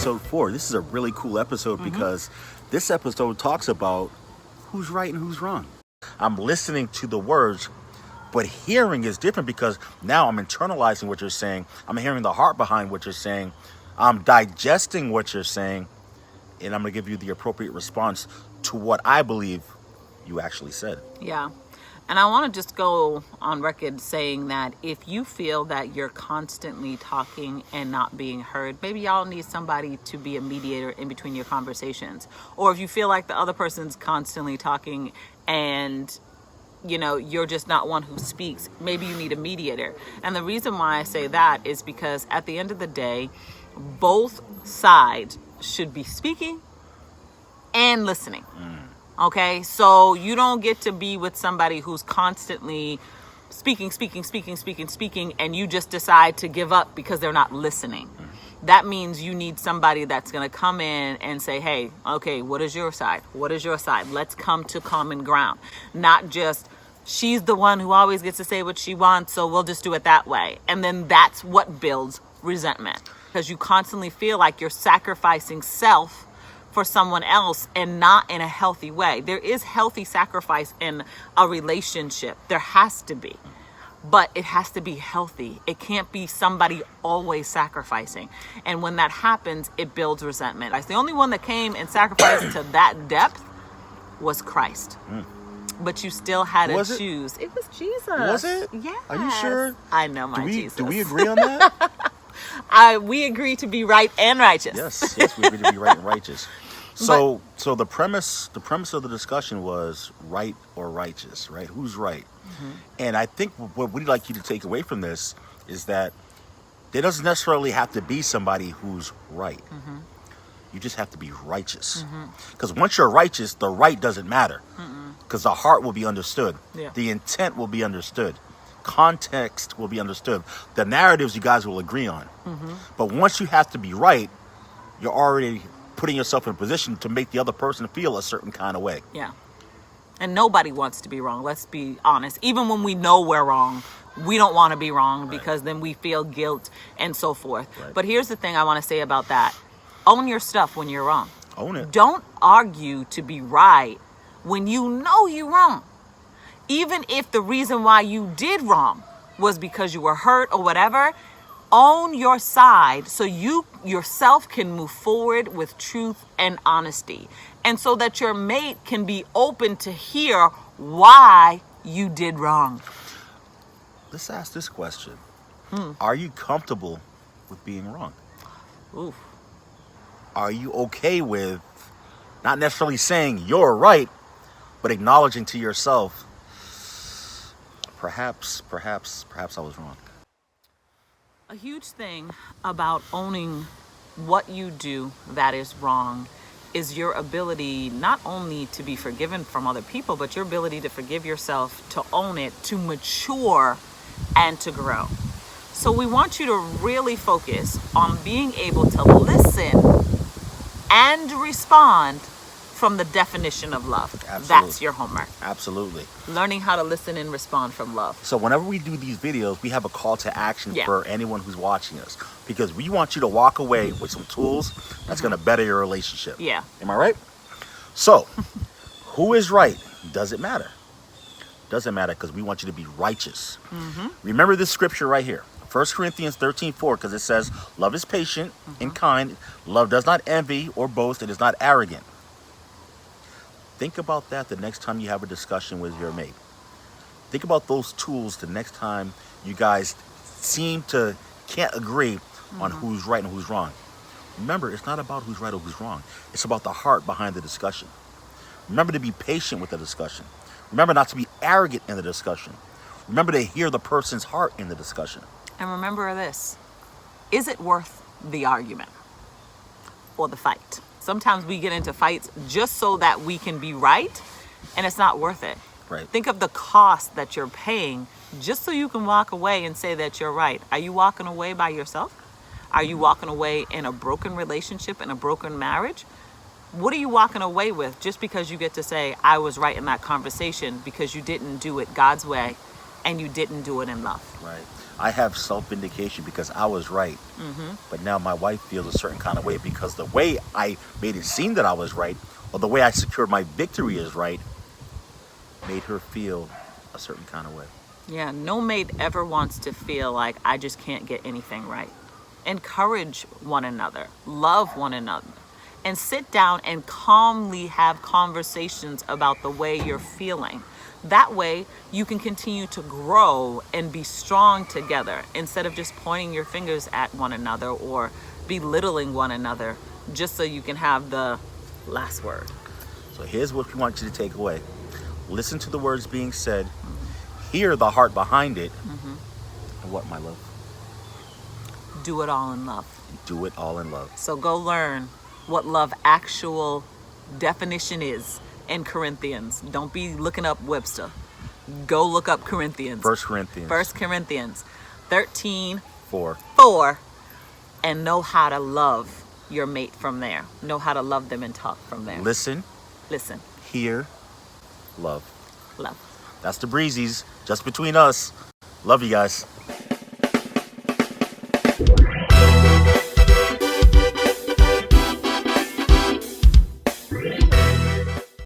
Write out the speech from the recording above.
episode 4. This is a really cool episode because this episode talks about who's right and who's wrong. I'm listening to the words, but hearing is different because now I'm internalizing what you're saying. I'm hearing the heart behind what you're saying. I'm digesting what you're saying, and I'm going to give you the appropriate response to what I believe you actually said. Yeah. And I want to just go on record saying that if you feel that you're constantly talking and not being heard, maybe y'all need somebody to be a mediator in between your conversations. Or if you feel like the other person's constantly talking and, you know, you're just not one who speaks, maybe you need a mediator. And the reason why I say that is because at the end of the day, both sides should be speaking and listening. Okay, so you don't get to be with somebody who's constantly speaking, and you just decide to give up because they're not listening. That means you need somebody that's going to come in and say, hey, okay, what is your side? What is your side? Let's come to common ground. Not just, she's the one who always gets to say what she wants, so we'll just do it that way. And then that's what builds resentment, because you constantly feel like you're sacrificing self for someone else and not in a healthy way. There is healthy sacrifice in a relationship. There has to be. But it has to be healthy. It can't be somebody always sacrificing. And when that happens, it builds resentment. The only one that came and sacrificed to that depth was Christ. But you still had to choose. It was Jesus. Was it? Yeah. Are you sure? I know my Jesus. Do we agree on that? We agree to be right and righteous. Yes, we agree to be right and righteous. So the premise of the discussion was right or righteous, right? Who's right? And I think what we'd like you to take away from this is that there doesn't necessarily have to be somebody who's right. You just have to be righteous. Because once you're righteous, the right doesn't matter. Because the heart will be understood. Yeah. The intent will be understood. Context will be understood. The narratives you guys will agree on. But once you have to be right, you're already putting yourself in a position to make the other person feel a certain kind of way. Yeah. And nobody wants to be wrong. Let's be honest. Even when we know we're wrong, we don't want to be wrong because then we feel guilt and so forth. But here's the thing I want to say about that. Own your stuff when you're wrong. Own it. Don't argue to be right when you know you're wrong. Even if the reason why you did wrong was because you were hurt or whatever, own your side so you yourself can move forward with truth and honesty. And so that your mate can be open to hear why you did wrong. Let's ask this question. Are you comfortable with being wrong? Ooh. Are you okay with not necessarily saying you're right, but acknowledging to yourself, perhaps I was wrong? A huge thing about owning what you do that is wrong is your ability not only to be forgiven from other people, but your ability to forgive yourself, to own it, to mature, and to grow. So we want you to really focus on being able to listen and respond from the definition of love. Absolutely. That's your homework. Absolutely. Learning how to listen and respond from love. So whenever we do these videos, we have a call to action for anyone who's watching us, because we want you to walk away with some tools that's going to better your relationship. Yeah. Am I right? So who is right? Does it matter? Doesn't matter, because we want you to be righteous. Remember this scripture right here. 1 Corinthians 13:4, because it says, love is patient and kind. Love does not envy or boast. It is not arrogant. Think about that the next time you have a discussion with your mate. Think about those tools the next time you guys can't agree on who's right and who's wrong. Remember, it's not about who's right or who's wrong. It's about the heart behind the discussion. Remember to be patient with the discussion. Remember not to be arrogant in the discussion. Remember to hear the person's heart in the discussion. And remember this. Is it worth the argument or the fight? Sometimes we get into fights just so that we can be right, and it's not worth it. Right. Think of the cost that you're paying just so you can walk away and say that you're right. Are you walking away by yourself? Are you walking away in a broken relationship, in a broken marriage? What are you walking away with just because you get to say, I was right in that conversation because you didn't do it God's way and you didn't do it in love. Right. I have self-vindication because I was right. But now my wife feels a certain kind of way because the way I made it seem that I was right, or the way I secured my victory is right, made her feel a certain kind of way. Yeah, no mate ever wants to feel like I just can't get anything right. Encourage one another, love one another, and sit down and calmly have conversations about the way you're feeling. That way you can continue to grow and be strong together instead of just pointing your fingers at one another or belittling one another just so you can have the last word. So here's what we want you to take away. Listen to the words being said. Hear the heart behind it. And what, my love? Do it all in love. Do it all in love. So go learn what love actual definition is in Corinthians. Don't be looking up Webster. Go look up Corinthians. 1 Corinthians. 1 Corinthians 13, 4. 4, and know how to love your mate from there. Know how to love them and talk from there. Listen, hear, love. Love. That's the breezies, just between us. Love you guys.